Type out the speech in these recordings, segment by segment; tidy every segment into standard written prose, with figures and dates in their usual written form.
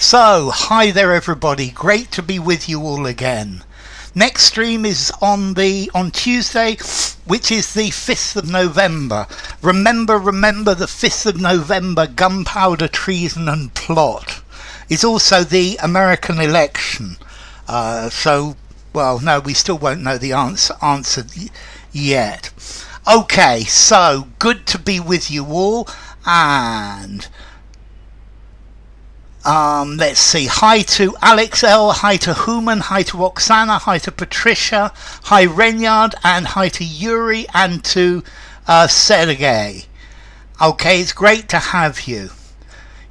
So, hi there everybody, great to be with you all again. Next stream is on Tuesday, which is the 5th of November. Remember the 5th of November, gunpowder, treason and plot. It's also the American election. Well, no, we still won't know the answer yet. Okay, so, good to be with you all, and let's see, hi to Alex L, hi to Human, hi to Oksana, hi to Patricia, hi Renyard, and hi to Yuri and to Sergey. Okay, it's great to have you.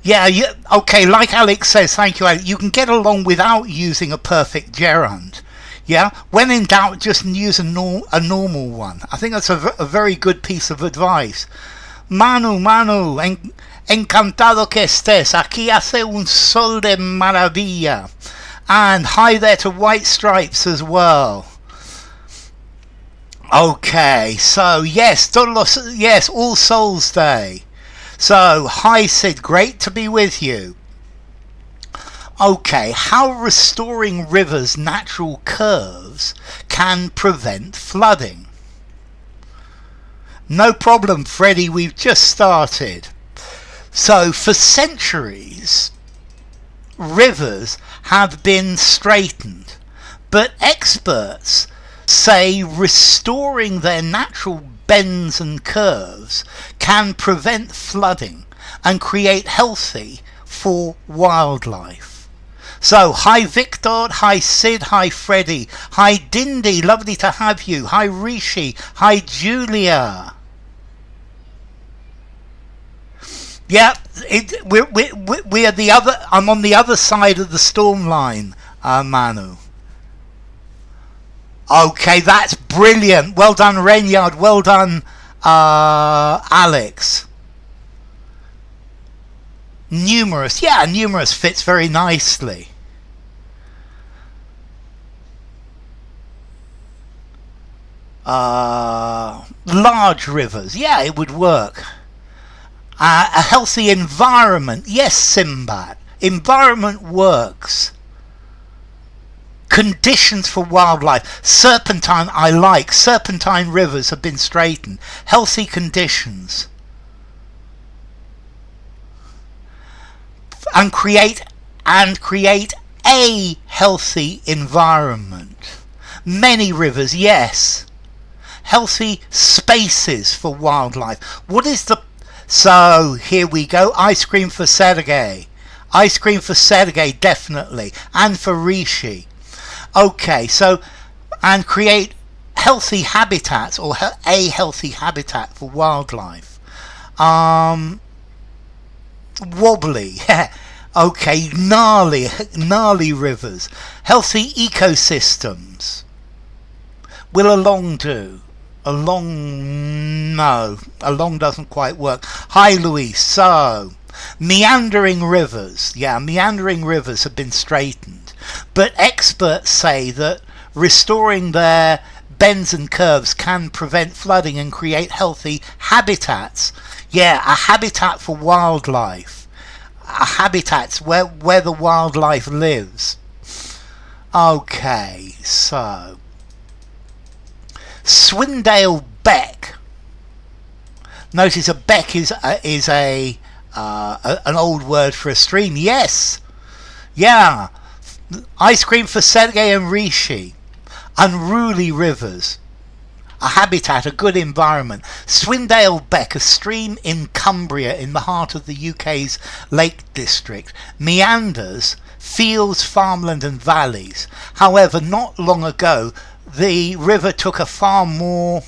Yeah, okay, like Alex says, thank you, Alex, you can get along without using a perfect gerund. Yeah, when in doubt, just use a normal one. I think that's a very good piece of advice. Manu, encantado que estés. Aquí hace un sol de maravilla. And hi there to White Stripes as well. Okay, so yes, All Souls Day. So, hi Sid, great to be with you. Okay, how restoring rivers' natural curves can prevent flooding. No problem, Freddie, we've just started. So, for centuries, rivers have been straightened, but experts say restoring their natural bends and curves can prevent flooding and create healthy for wildlife. So, hi Victor, hi Sid, hi Freddie, hi Dindy, lovely to have you, hi Rishi, hi Julia. Yeah, we are the other. I'm on the other side of the storm line, Manu. Okay, that's brilliant. Well done, Renyard. Well done, Alex. Numerous, yeah, numerous fits very nicely. Large rivers, yeah, it would work. A healthy environment, yes, Simbat. Environment works. Conditions for wildlife. Serpentine, I like. Serpentine rivers have been straightened. Healthy conditions. And create a healthy environment. Many rivers, yes. Healthy spaces for wildlife. What is the... So, here we go. Ice cream for Sergey. Ice cream for Sergey, definitely. And for Rishi. Okay, so... And create healthy habitats, or a healthy habitat for wildlife. Wobbly. Okay, gnarly rivers. Healthy ecosystems. Will along do? No, along doesn't quite work. Hi Louise. So, meandering rivers. Yeah, meandering rivers have been straightened. But experts say that restoring their bends and curves can prevent flooding and create healthy habitats. Yeah, a habitat for wildlife. A habitat where the wildlife lives. Okay, so... Swindale Beck. Notice a beck is an old word for a stream. Yes, yeah. Ice cream for Sergey and Rishi. Unruly rivers. A habitat, a good environment. Swindale Beck, a stream in Cumbria in the heart of the UK's Lake District. Meanders, fields, farmland and valleys. However, not long ago, the river took a far more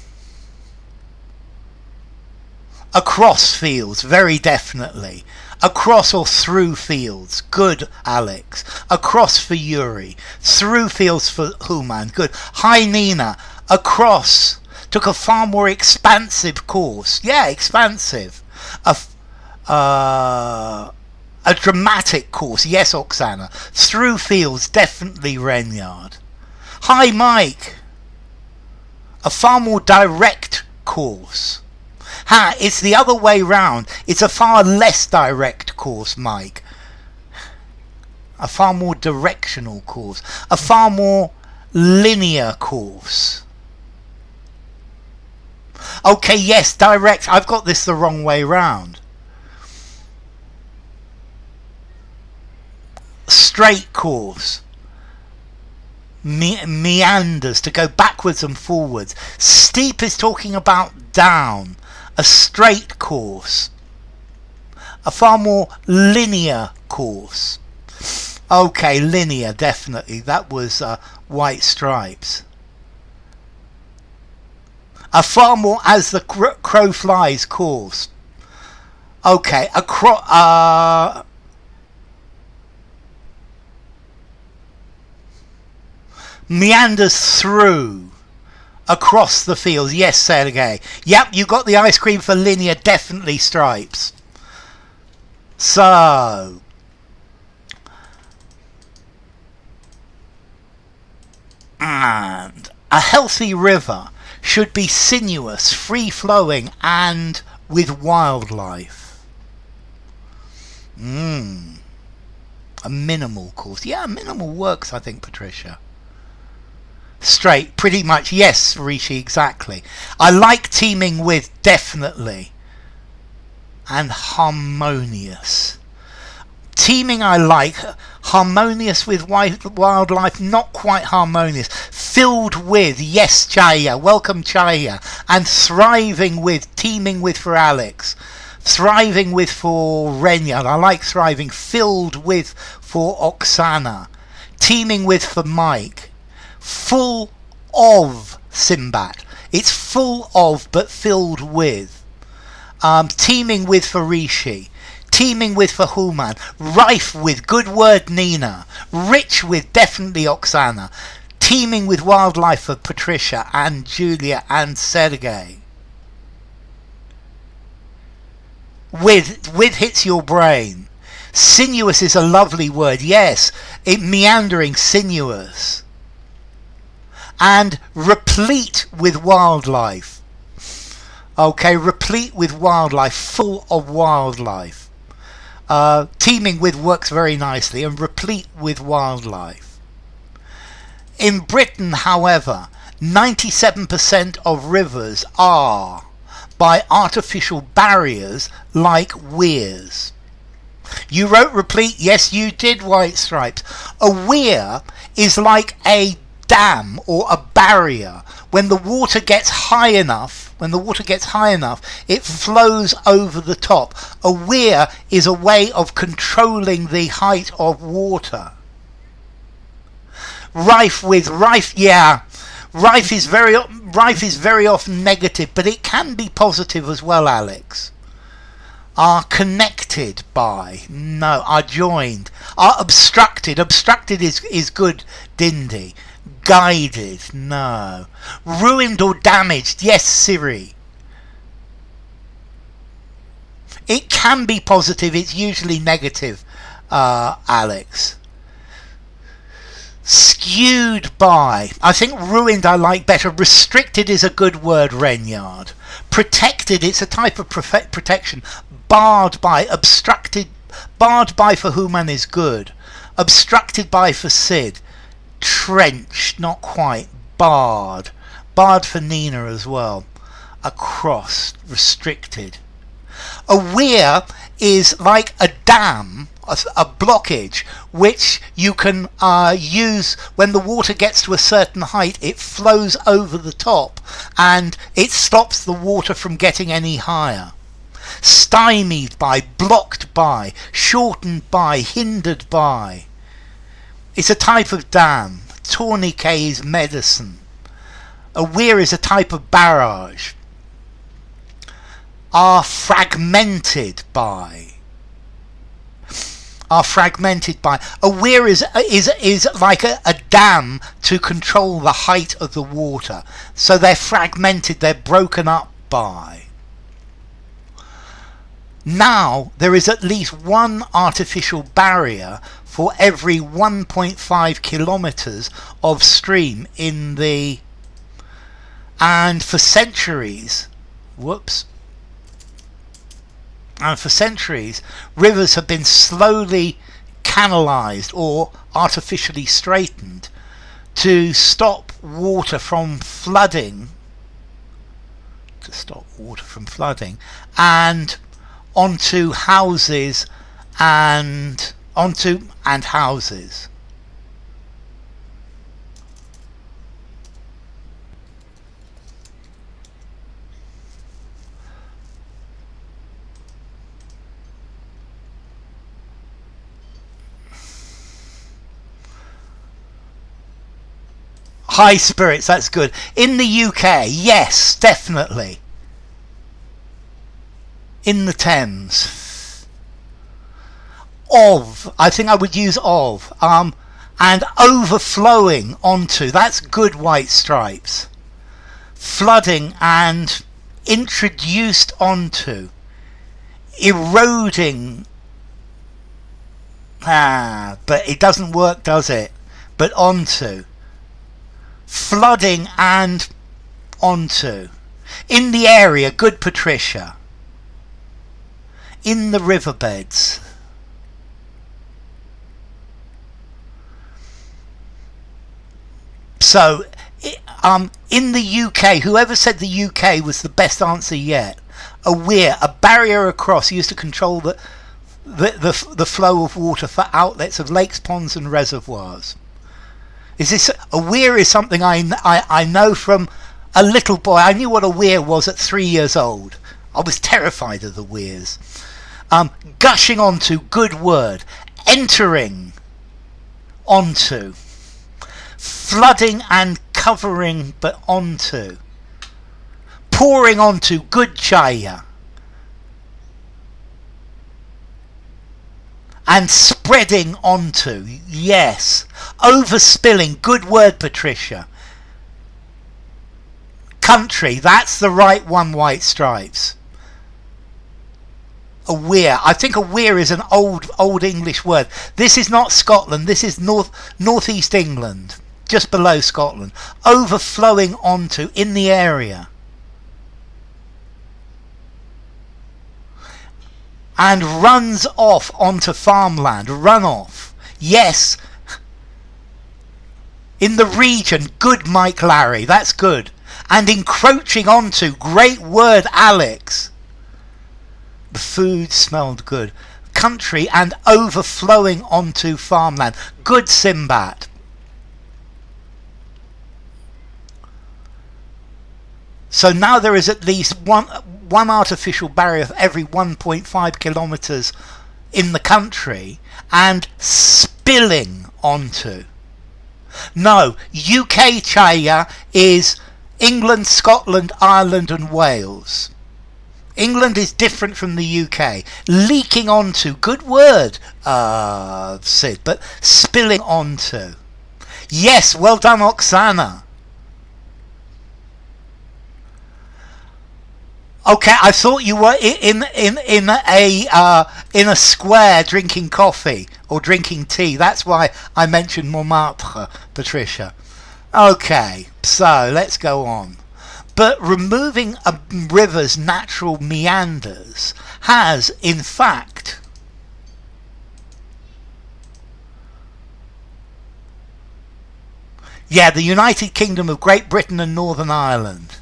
across fields, very definitely. Across or through fields, good Alex. Across for Yuri, through fields for Human, good. Hi Nina, across took a far more expansive course. Yeah, expansive. A dramatic course, yes Oksana. Through fields, definitely Renyard. Hi Mike, a far more direct course. It's the other way round. It's a far less direct course, Mike. A far more directional course. A far more linear course. Okay, yes, direct. I've got this the wrong way round. Straight course. Meanders, to go backwards and forwards. Steep is talking about down. A straight course. A far more linear course. Okay, linear, definitely. That was White Stripes. A far more as the crow flies course. Okay, meanders through, across the fields. Yes, Sergey. Yep, you got the ice cream for linear, definitely Stripes. So, and a healthy river should be sinuous, free-flowing, and with wildlife. A minimal course. Yeah, minimal works, I think, Patricia. Straight, pretty much. Yes, Rishi, exactly. I like teeming with, definitely. And harmonious. Teeming I like. Harmonious with wildlife, not quite harmonious. Filled with, yes, Chaya. Welcome, Chaya. And thriving with, teeming with for Alex. Thriving with for Renyard. I like thriving. Filled with for Oksana. Teeming with for Mike. Full of Simbat. It's full of but filled with. Teeming with for Rishi. Teeming with for Human. Rife with, good word, Nina. Rich with, definitely Oksana. Teeming with wildlife for Patricia and Julia and Sergey. With hits your brain. Sinuous is a lovely word, yes. Meandering, sinuous. And replete with wildlife. Okay, replete with wildlife, full of wildlife. Teeming with works very nicely, and replete with wildlife. In Britain, however, 97% of rivers are by artificial barriers like weirs. You wrote replete, yes you did, White Stripes. A weir is like a dam or a barrier. When the water gets high enough, it flows over the top. A weir is a way of controlling the height of water. Rife is very often negative, but it can be positive as well, Alex. Are connected by, no, are joined. Are obstructed. Obstructed is good, Dindy. Guided, no. Ruined or damaged, yes, Siri. It can be positive, it's usually negative, Alex. Skewed by, I think ruined I like better. Restricted is a good word, Renyard. Protected, it's a type of protection. Barred by, obstructed, barred by for Human is good. Obstructed by for Sid. Trenched, not quite. Barred. Barred for Nina as well. Across, restricted. A weir is like a dam, a blockage, which you can use when the water gets to a certain height. It flows over the top and it stops the water from getting any higher. Stymied by, blocked by, shortened by, hindered by. It's a type of dam. Tourniquet is medicine. A weir is a type of barrage. Are fragmented by. Are fragmented by. A weir is like a dam to control the height of the water. So they're fragmented, they're broken up by. Now there is at least one artificial barrier for every 1.5 kilometers of stream in the, and for centuries, and for centuries rivers have been slowly canalized or artificially straightened to stop water from flooding, and onto houses and houses. High spirits, that's good. In the UK, yes, definitely. In the Thames. I think I would use of. And overflowing onto, that's good white stripes. Flooding and introduced onto. Eroding. But it doesn't work, does it? But onto. Flooding and onto. In the area, good Patricia. In the riverbeds. So, in the UK, whoever said the UK was the best answer yet, a weir, a barrier across used to control the flow of water for outlets of lakes, ponds and reservoirs. Is this a weir? Is something I know from a little boy. I knew what a weir was at 3 years old. I was terrified of the weirs. Gushing onto, good word. Entering onto. Flooding and covering, but onto. Pouring onto, good chaya. And spreading onto, yes. Overspilling, good word Patricia. Country, that's the right one, white stripes. A weir, I think a weir is an old English word. This is not Scotland, this is northeast England, just below Scotland. Overflowing onto, in the area. And runs off onto farmland. Run off. Yes. In the region. Good Mike Larry. That's good. And encroaching onto. Great word Alex. The food smelled good. Country and overflowing onto farmland. Good Simbat. So now there is at least one artificial barrier for every 1.5 kilometres in the country, and spilling onto. No, UK chaya is England, Scotland, Ireland and Wales. England is different from the UK. Leaking onto, good word, Sid, but spilling onto. Yes, well done Oksana. Okay, I thought you were in a square drinking coffee or drinking tea. That's why I mentioned Montmartre, Patricia. Okay, so let's go on. But removing a river's natural meanders has, in fact, the United Kingdom of Great Britain and Northern Ireland.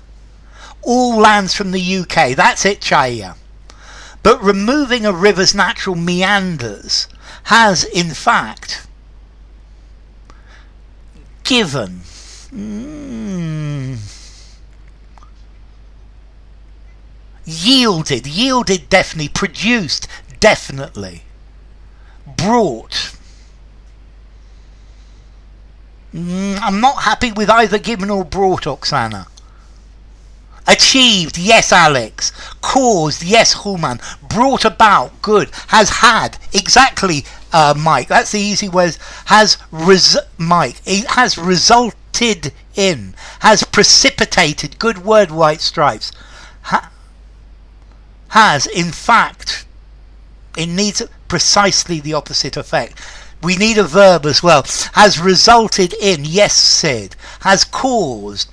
All lands from the UK, that's it chaya. But removing a river's natural meanders has in fact given yielded definitely, produced definitely, brought. I'm not happy with either given or brought, Oksana. Achieved, yes Alex. Caused, yes Human. Brought about, good. Has had, exactly Mike. That's the easy word. Mike. It has resulted in. Has precipitated, good word white stripes. Has, in fact, it needs precisely the opposite effect. We need a verb as well. Has resulted in, yes Sid. Has caused.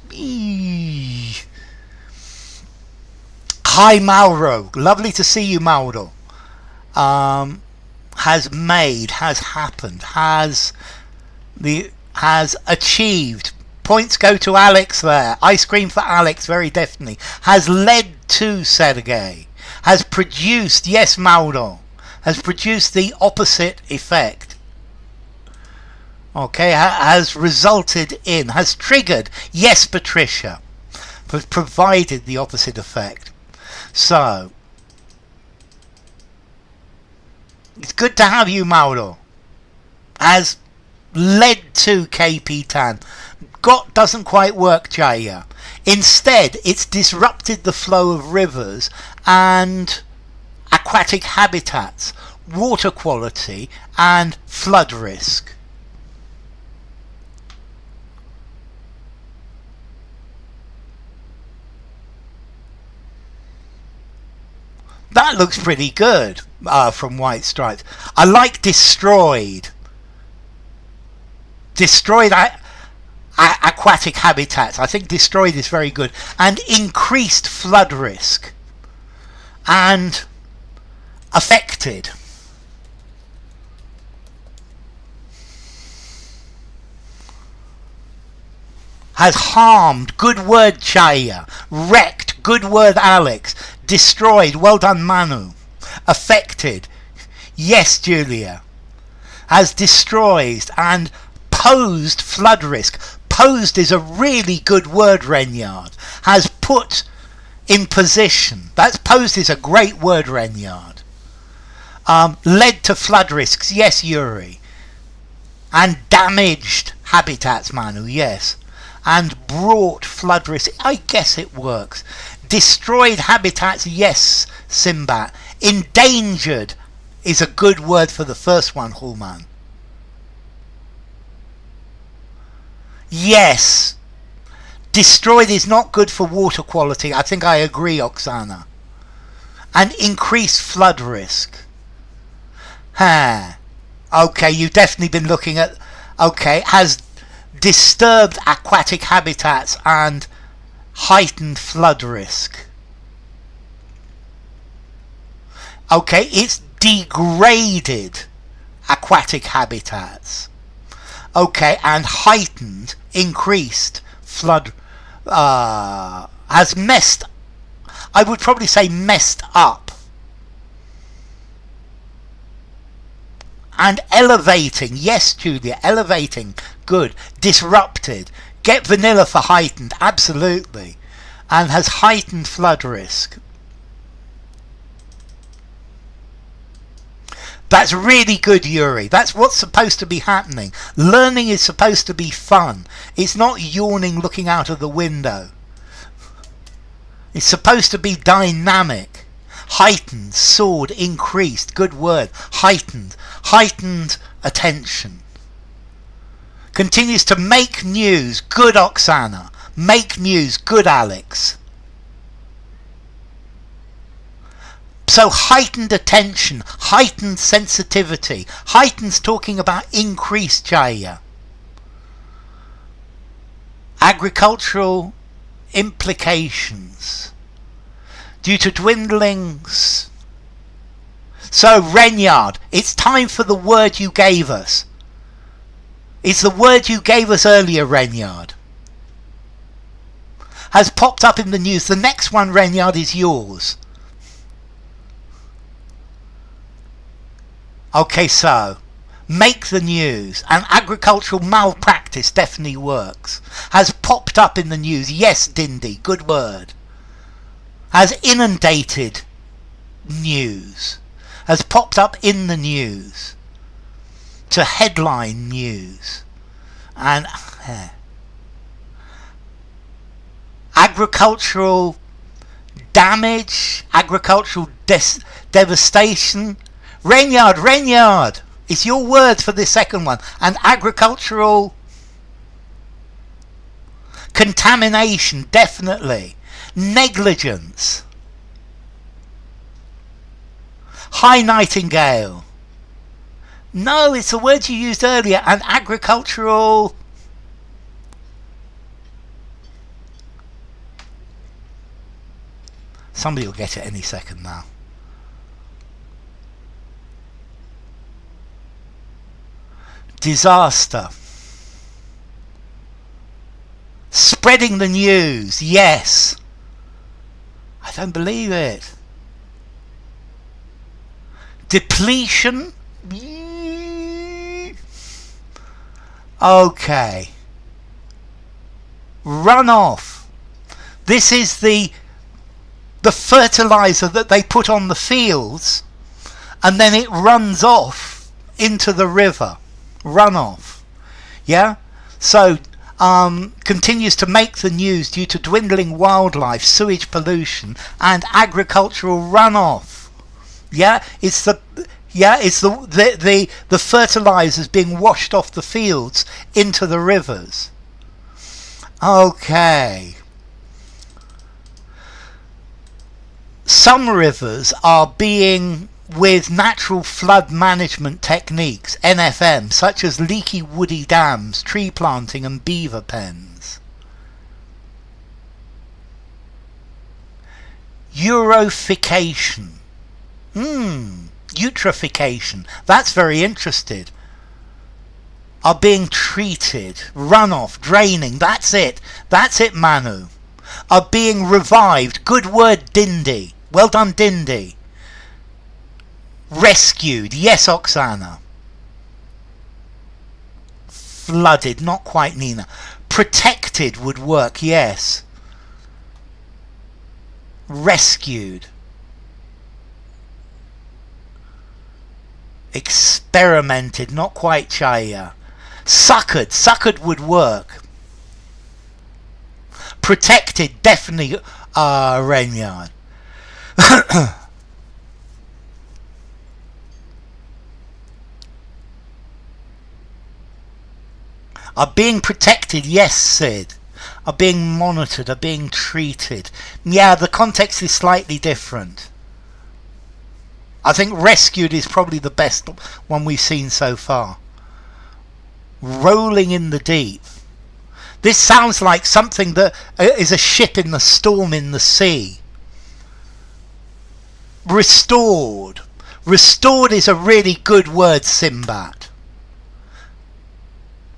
Hi Mauro, lovely to see you Mauro. has made, has happened, has achieved. Points go to Alex there. Ice cream for Alex, very definitely. Has led to Sergei. Has produced, yes, Mauro. Has produced the opposite effect. Okay, has resulted in, has triggered, yes, Patricia. Has provided the opposite effect. So, it's good to have you, Mauro. Has led to KP Tan. Got doesn't quite work, Jaya. Instead, it's disrupted the flow of rivers and aquatic habitats, water quality and flood risk. That looks pretty good from White Stripes. I like destroyed. Destroyed aquatic habitats. I think destroyed is very good. And increased flood risk. And affected. Has harmed. Good word, Chaya. Wrecked. Good word, Alex. Destroyed. Well done, Manu. Affected. Yes, Julia. Has destroyed and posed flood risk. Posed is a really good word, Renyard. Has put in position. That's posed is a great word, Renyard. Led to flood risks. Yes, Yuri. And damaged habitats, Manu. Yes. And brought flood risk. I guess it works. Destroyed habitats. Yes, Simbat. Endangered is a good word for the first one, Hulman. Yes. Destroyed is not good for water quality. I think I agree, Oksana. And increased flood risk. Okay, you've definitely been looking at... Okay, has disturbed aquatic habitats and heightened flood risk. Okay, it's degraded aquatic habitats. Okay, and heightened, increased flood, has messed, I would probably say messed up. And elevating, yes, Julia, elevating, good. Disrupted, get vanilla for heightened, absolutely. And has heightened flood risk. That's really good, Yuri. That's what's supposed to be happening. Learning is supposed to be fun. It's not yawning looking out of the window. It's supposed to be dynamic. Heightened, soared, increased. Good word. Heightened. Heightened attention. Continues to make news. Good, Oksana. Make news. Good, Alex. So heightened attention, heightened sensitivity. Heightened's talking about increased, Jaya. Agricultural implications due to dwindlings. So Renyard, it's time for the word you gave us. It's the word you gave us earlier, Renyard. Has popped up in the news. The next one, Renyard, is yours. Okay, so, make the news. And agricultural malpractice definitely works. Has popped up in the news. Yes, Dindy, good word. Has inundated news. Has popped up in the news. To headline news. And agricultural damage, agricultural devastation. Renyard, it's your words for this second one. And agricultural contamination, definitely. Negligence. High Nightingale. No, it's the word you used earlier. And agricultural... Somebody will get it any second now. Disaster. Spreading the news. Yes. I don't believe it. Depletion. Okay. Runoff. This is the fertilizer that they put on the fields, and then it runs off into the river. Runoff. Yeah? So, continues to make the news due to dwindling wildlife, sewage pollution, and agricultural runoff. Yeah? It's the fertilizers being washed off the fields into the rivers. Okay. Some rivers are being, with natural flood management techniques, NFM, such as leaky woody dams, tree planting and beaver pens. Eutrophication. Eutrophication. That's very interesting. Are being treated. Runoff, draining. That's it. That's it, Manu. Are being revived. Good word, Dindy. Well done, Dindy. Rescued. Yes, Oksana. Flooded. Not quite, Nina. Protected would work. Yes. Rescued. Experimented. Not quite, Chaya. Succored. Succored would work. Protected. Definitely, Renyard. Are being protected, yes, Sid. Are being monitored, are being treated. Yeah, the context is slightly different. I think rescued is probably the best one we've seen so far. Rolling in the deep. This sounds like something that is a ship in the storm in the sea. Restored. Restored is a really good word, Simbat.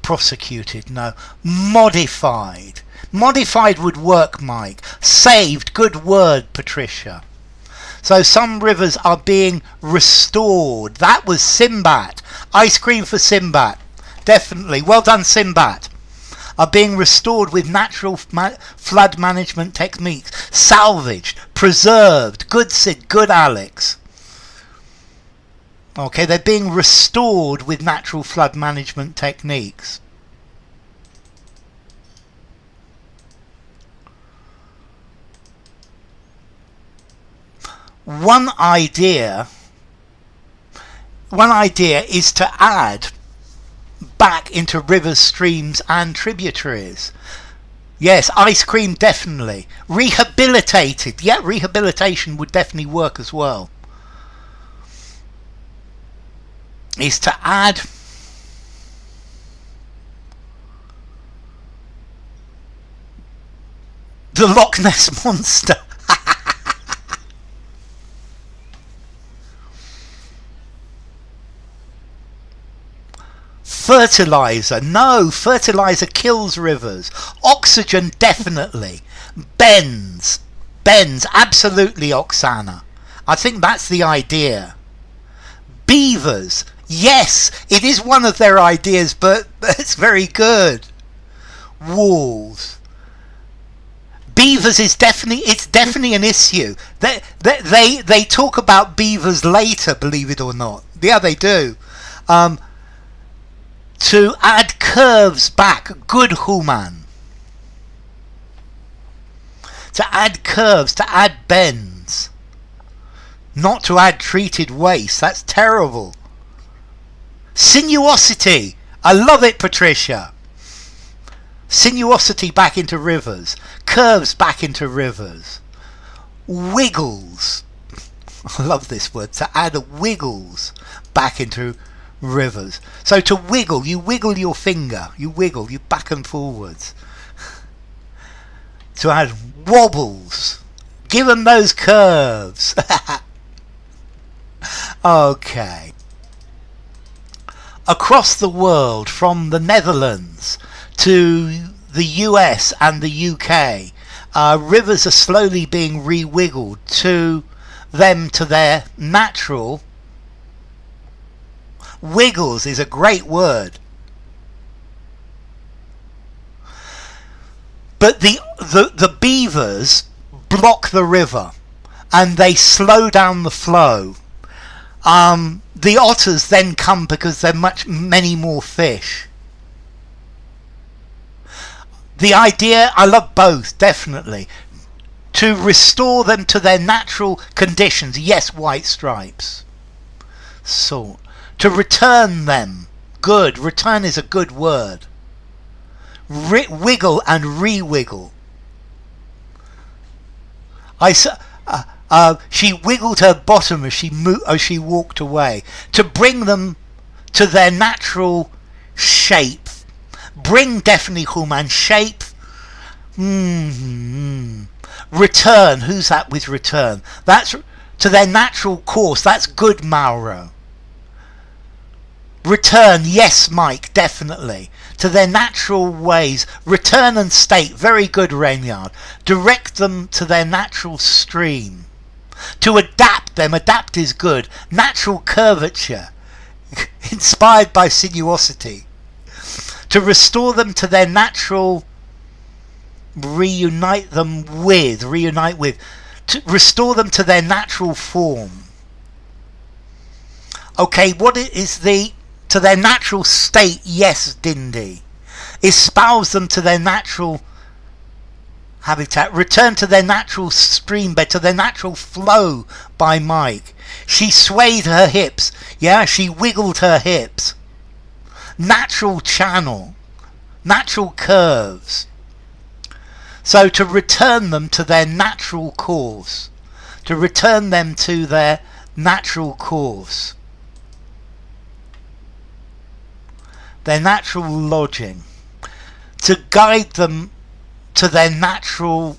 Prosecuted, no. Modified. Modified would work, Mike. Saved, good word, Patricia. So some rivers are being restored. That was Simbat. Ice cream for Simbat. Definitely. Well done, Simbat. Are being restored with natural flood management techniques. Salvaged. Preserved. Good, Sid. Good, Alex. Okay, they're being restored with natural flood management techniques. One idea is to add back into rivers, streams and tributaries. Yes, ice cream, definitely. Rehabilitated. Yeah, rehabilitation would definitely work as well. Is to add the Loch Ness Monster. Fertilizer. No, fertilizer kills rivers. Oxygen, definitely. Bends. Bends, absolutely, Oksana. I think that's the idea. Beavers. Yes, it is one of their ideas, but it's very good. Walls. Beavers is definitely an issue. They talk about beavers later, believe it or not. Yeah, they do. To add curves back, good human. To add curves, to add bends. Not to add treated waste, that's terrible. Sinuosity, I love it, Patricia. Sinuosity back into rivers, curves back into rivers. Wiggles, I love this word, to add wiggles back into rivers. So to wiggle, you wiggle your finger, you wiggle, you back and forwards. To add wobbles, give them those curves. Okay. across the world, from the Netherlands to the US and the UK, rivers are slowly being re-wiggled to their natural... Wiggles is a great word. But the beavers block the river and they slow down the flow. The otters then come because there are many more fish. The idea, I love both, definitely. To restore them to their natural conditions, yes, white stripes. Salt. To return them, good. Return is a good word. Wiggle and re-wiggle. She wiggled her bottom as she walked away to bring them to their natural shape. Bring definitely human shape. Return. Who's that with return? That's to their natural course. That's good, Mauro. Return, yes, Mike, definitely. To their natural ways. Return and state, very good, Rainyard. Direct them to their natural stream. To adapt them, adapt is good. Natural curvature. Inspired by sinuosity. To restore them to their natural... Reunite with. To restore them to their natural form. Okay, what is the... To their natural state, yes, Dindy. Espouse them to their natural habitat. Return to their natural stream bed, to their natural flow, by Mike. She swayed her hips. Yeah, she wiggled her hips. Natural channel. Natural curves. So to return them to their natural course. To return them to their natural course. Their natural lodging, to guide them to their natural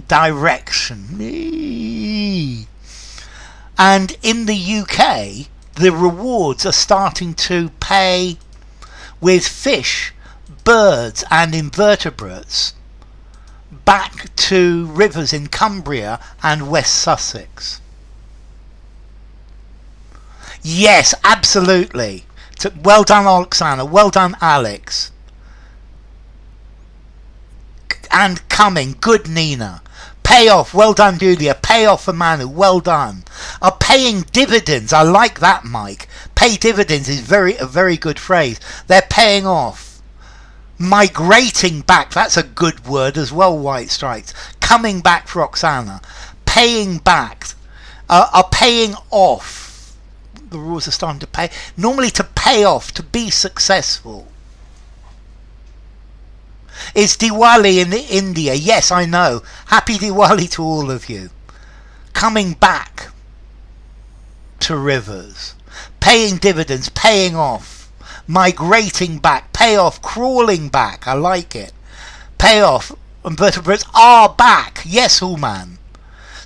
direction. And in the UK, the rewards are starting to pay with fish, birds and invertebrates back to rivers in Cumbria and West Sussex. Yes, absolutely. Well done, Oksana. Well done, Alex. And coming. Good, Nina. Payoff. Well done, Julia. Payoff for Manu. Well done. Are paying dividends. I like that, Mike. Pay dividends is a very good phrase. They're paying off. Migrating back. That's a good word as well, White Stripes. Coming back for Oksana. Paying back. Are paying off. The rules are starting to pay. Normally to pay off, to be successful. It's Diwali in India. Yes, I know. Happy Diwali to all of you. Coming back to rivers. Paying dividends, paying off. Migrating back, pay off, crawling back. I like it. Pay off. Invertebrates are back. Yes, Human.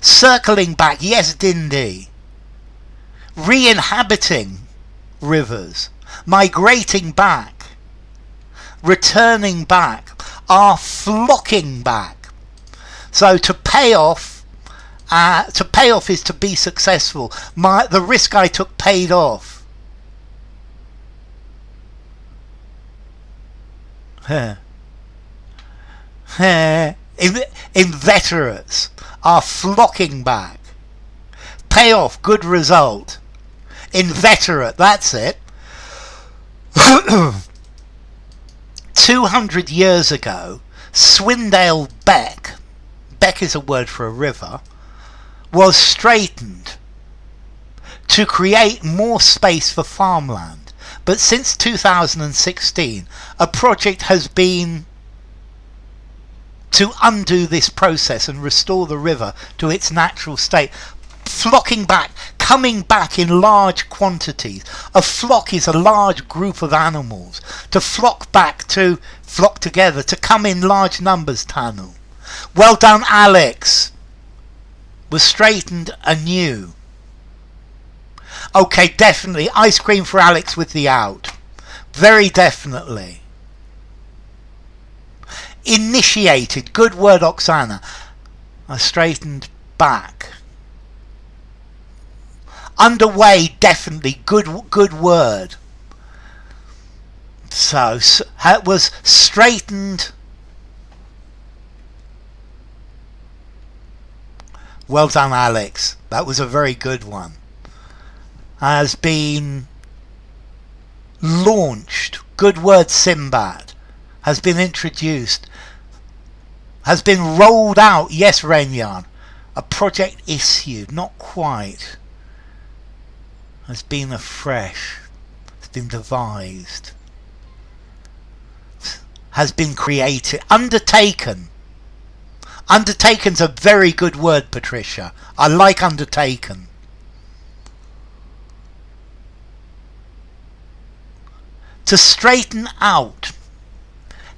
Circling back. Yes, Dindy. Re-inhabiting rivers, migrating back, returning back, are flocking back. So to pay off is to be successful. The risk I took paid off. Inveterates are flocking back. Pay off, good result. Inveterate, that's it. 200 years ago, Swindale Beck is a word for a river, was straightened to create more space for farmland. But since 2016, a project has been to undo this process and restore the river to its natural state. Flocking back, coming back in large quantities. A flock is a large group of animals. To flock back, to flock together, to come in large numbers, Tanu. Well done, Alex. Was straightened anew. Okay, definitely. Ice cream for Alex with the out. Very definitely. Initiated. Good word, Oksana. I straightened back. Underway, definitely. Good word. So it was straightened. Well done, Alex. That was a very good one. Has been launched. Good word, Simbad. Has been introduced. Has been rolled out. Yes, Renyan. A project issued. Not quite. Has been afresh. Has been devised. Has been created. Undertaken. Undertaken's a very good word, Patricia. I like undertaken. To straighten out.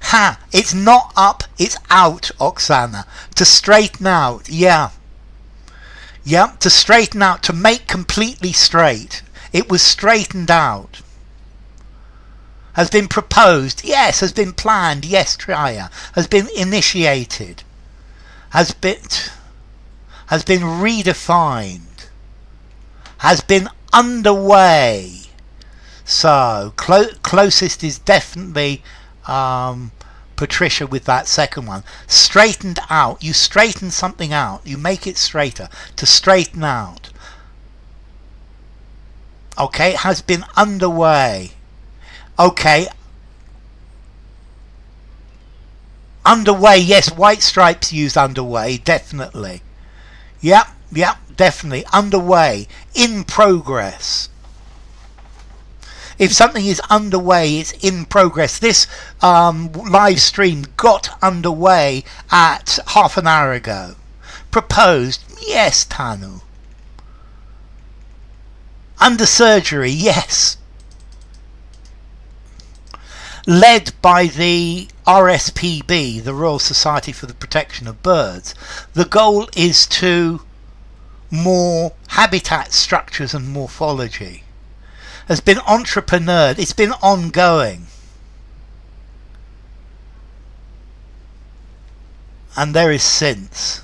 Ha! It's not up, it's out, Oksana. To straighten out, yeah. Yeah, to straighten out, to make completely straight. It was straightened out. Has been proposed, yes. Has been planned, yes, Triya. Has been initiated. Has been redefined. Has been underway. So closest is definitely Patricia with that second one. Straightened out. You straighten something out. You make it straighter. To straighten out. Okay, has been underway. Okay. Underway, yes, White Stripes used underway, definitely. Yep, definitely. Underway. In progress. If something is underway, it's in progress. This live stream got underway at half an hour ago. Proposed, yes, Tanu. Under surgery, yes. Led by the RSPB, the Royal Society for the Protection of Birds. The goal is to more habitat structures and morphology. Has been entrepreneured. It's been ongoing. And there is since.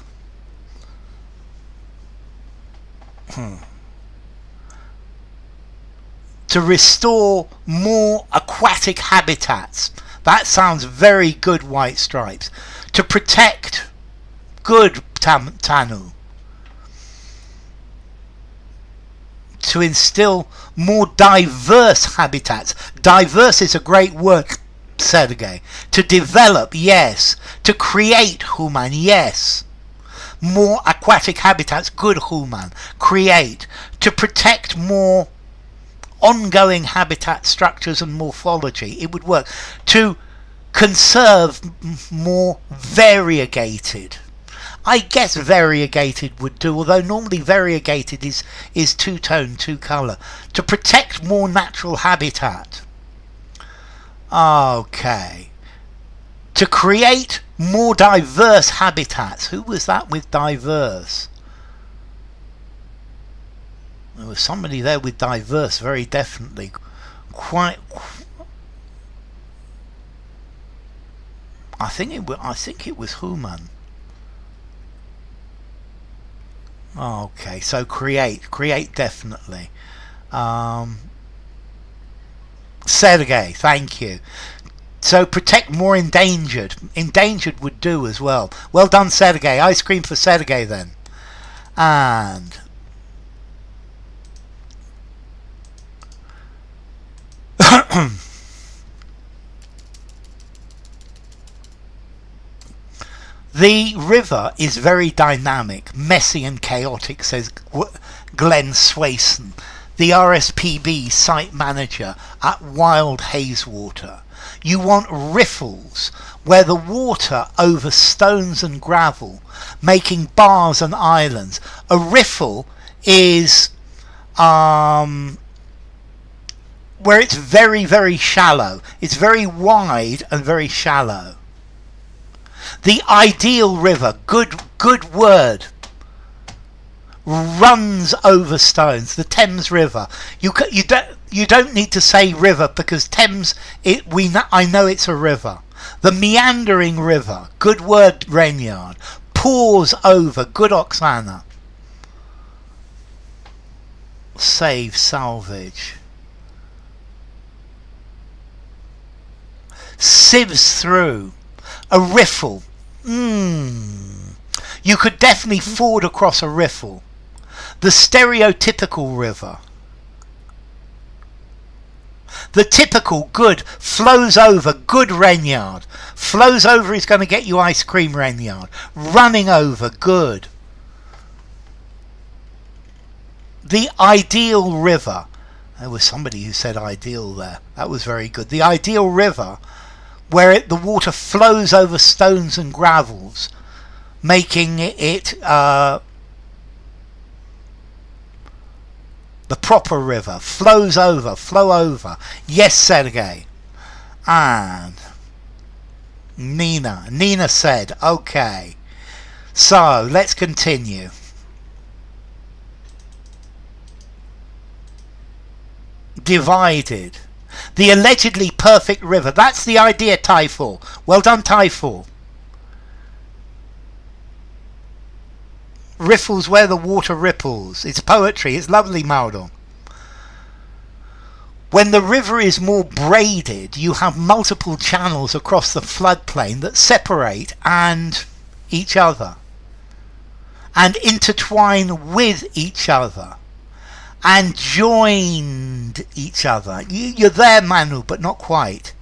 To restore more aquatic habitats. That sounds very good, White Stripes. To protect. Good, Tanu. To instill more diverse habitats. Diverse is a great word, Sergei. To develop, yes. To create, Human, yes. More aquatic habitats, good, Human. Create. To protect more ongoing habitat structures and morphology. It would work. To conserve more variegated. I guess variegated would do, although normally variegated is two-tone, two-colour. To protect more natural habitat. Okay. To create more diverse habitats. Who was that with diverse? There was somebody there with diverse, very definitely. I think it was Human. Okay, so create definitely. Sergei, thank you. So protect more endangered. Endangered would do as well. Well done, Sergei. Ice cream for Sergei then. And the river is very dynamic, messy and chaotic, says Glenn Swayson, the RSPB site manager at Wild Hazewater. You want riffles where the water over stones and gravel, making bars and islands. A riffle is where it's very, very shallow. It's very wide and very shallow. The ideal river, good word, runs over stones. The Thames River. you don't need to say river, because Thames, I know it's a river. The meandering river, good word Renyard. Pours over, good Oksana. Save, salvage. Sieves through. A riffle. You could definitely ford across a riffle. The stereotypical river. The typical, good, flows over, good Renyard. Flows over is going to get you ice cream, Renyard. Running over, good. The ideal river. There was somebody who said ideal there. That was very good. The ideal river, where the water flows over stones and gravels, making it the proper river. Flows over, flow over. Yes, Sergey. And Nina said, okay. So, let's continue. Divided. The allegedly perfect river. That's the idea, Typhul. Well done, Typhul. Riffles where the water ripples. It's poetry. It's lovely, Mauro. When the river is more braided, you have multiple channels across the floodplain that separate and each other and intertwine with each other and joined each other. You're there, Manu, but not quite.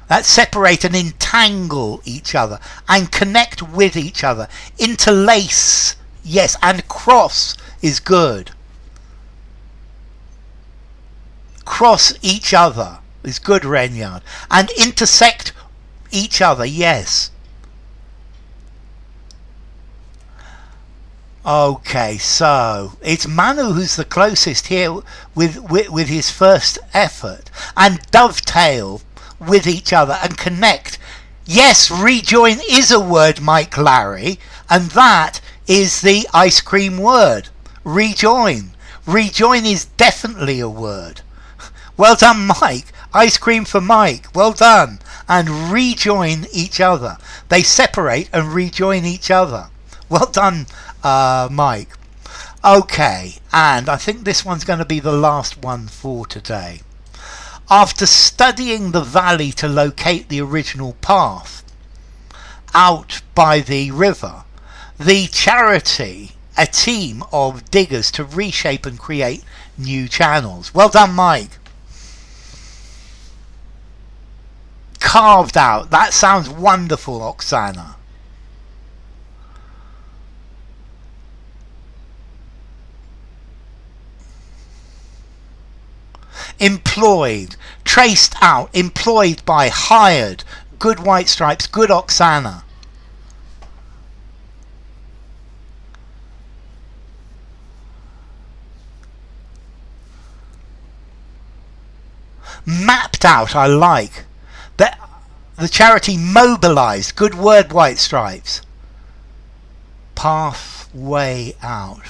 That separate and entangle each other and connect with each other. Interlace, yes, and cross is good. Cross each other is good, Renyard. And intersect each other, yes. Okay, so it's Manu who's the closest here with his first effort. And dovetail with each other and connect. Yes, rejoin is a word, Mike Larry, and that is the ice cream word. Rejoin. Rejoin is definitely a word. Well done, Mike. Ice cream for Mike. Well done. And rejoin each other. They separate and rejoin each other. Well done, Mike. Okay, and I think this one's going to be the last one for today. After studying the valley to locate the original path out by the river, the charity, a team of diggers to reshape and create new channels. Well done, Mike. Carved out. That sounds wonderful, Oksana. Employed, traced out, employed by, hired. Good White Stripes, good Oksana. Mapped out, I like. The charity mobilised, good word, White Stripes. Pathway out.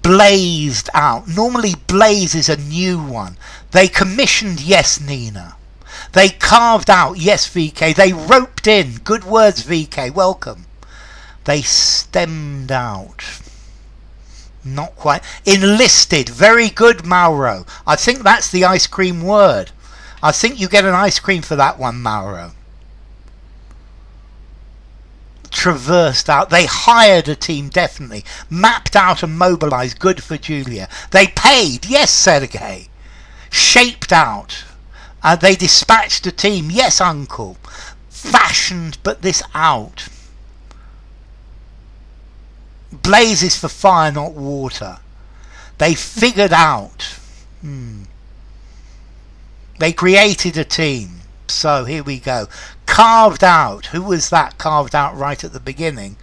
Blazed out. Normally blaze is a new one. They commissioned, yes, Nina. They carved out, yes, VK. They roped in, good words, VK, welcome. They stemmed out. Not quite. Enlisted, very good, Mauro. I think that's the ice cream word. I think you get an ice cream for that one, Mauro. Traversed out. They hired a team, definitely. Mapped out and mobilised, good for Julia. They paid, yes, Sergey. Shaped out. They dispatched a team, yes, Uncle. Fashioned, but this out. Blazes for fire, not water. They figured out. They created a team. So here we go. Carved out. Who was that carved out right at the beginning?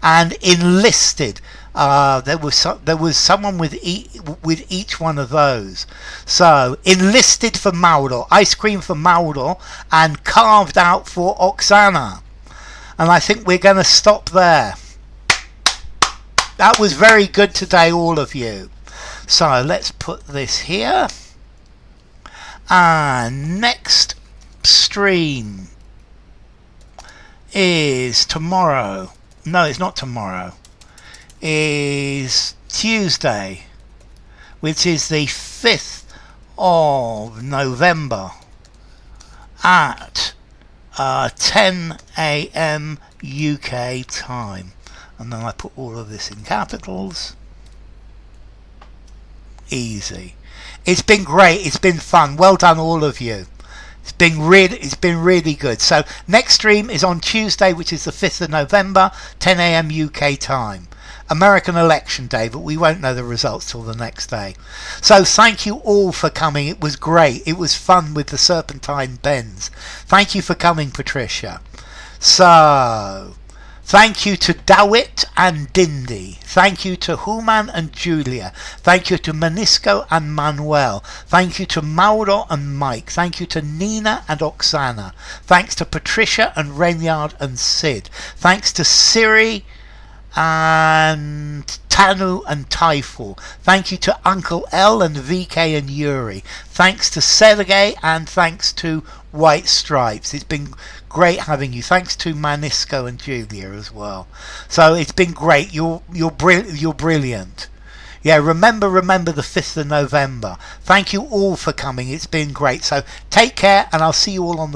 And enlisted. There was someone with each one of those. So enlisted for Mauro, ice cream for Mauro, and carved out for Oksana. And I think we're going to stop there. That was very good today, all of you. So let's put this here. And next stream is tomorrow. No, it's not tomorrow. Is Tuesday, which is the 5th of November at 10 a.m. UK time. And then I put all of this in capitals. Easy. It's been great. It's been fun. Well done, all of you. It's been really good. So next stream is on Tuesday, which is the 5th of November, 10 a.m. UK time. American election day, but we won't know the results till the next day. So thank you all for coming. It was great. It was fun with the serpentine bends. Thank you for coming, Patricia. So thank you to Dawit and Dindy. Thank you to Human and Julia. Thank you to Manisco and Manuel. Thank you to Mauro and Mike. Thank you to Nina and Oksana. Thanks to Patricia and Renyard and Sid. Thanks to Siri and Tanu and Typhoon. Thank you to Uncle L and VK and Yuri. Thanks to Sergey and thanks to White Stripes. It's been great having you. Thanks to Manisco and Julia as well. So it's been great. You're brilliant. Yeah, remember the 5th of November. Thank you all for coming. It's been great. So take care, and I'll see you all on the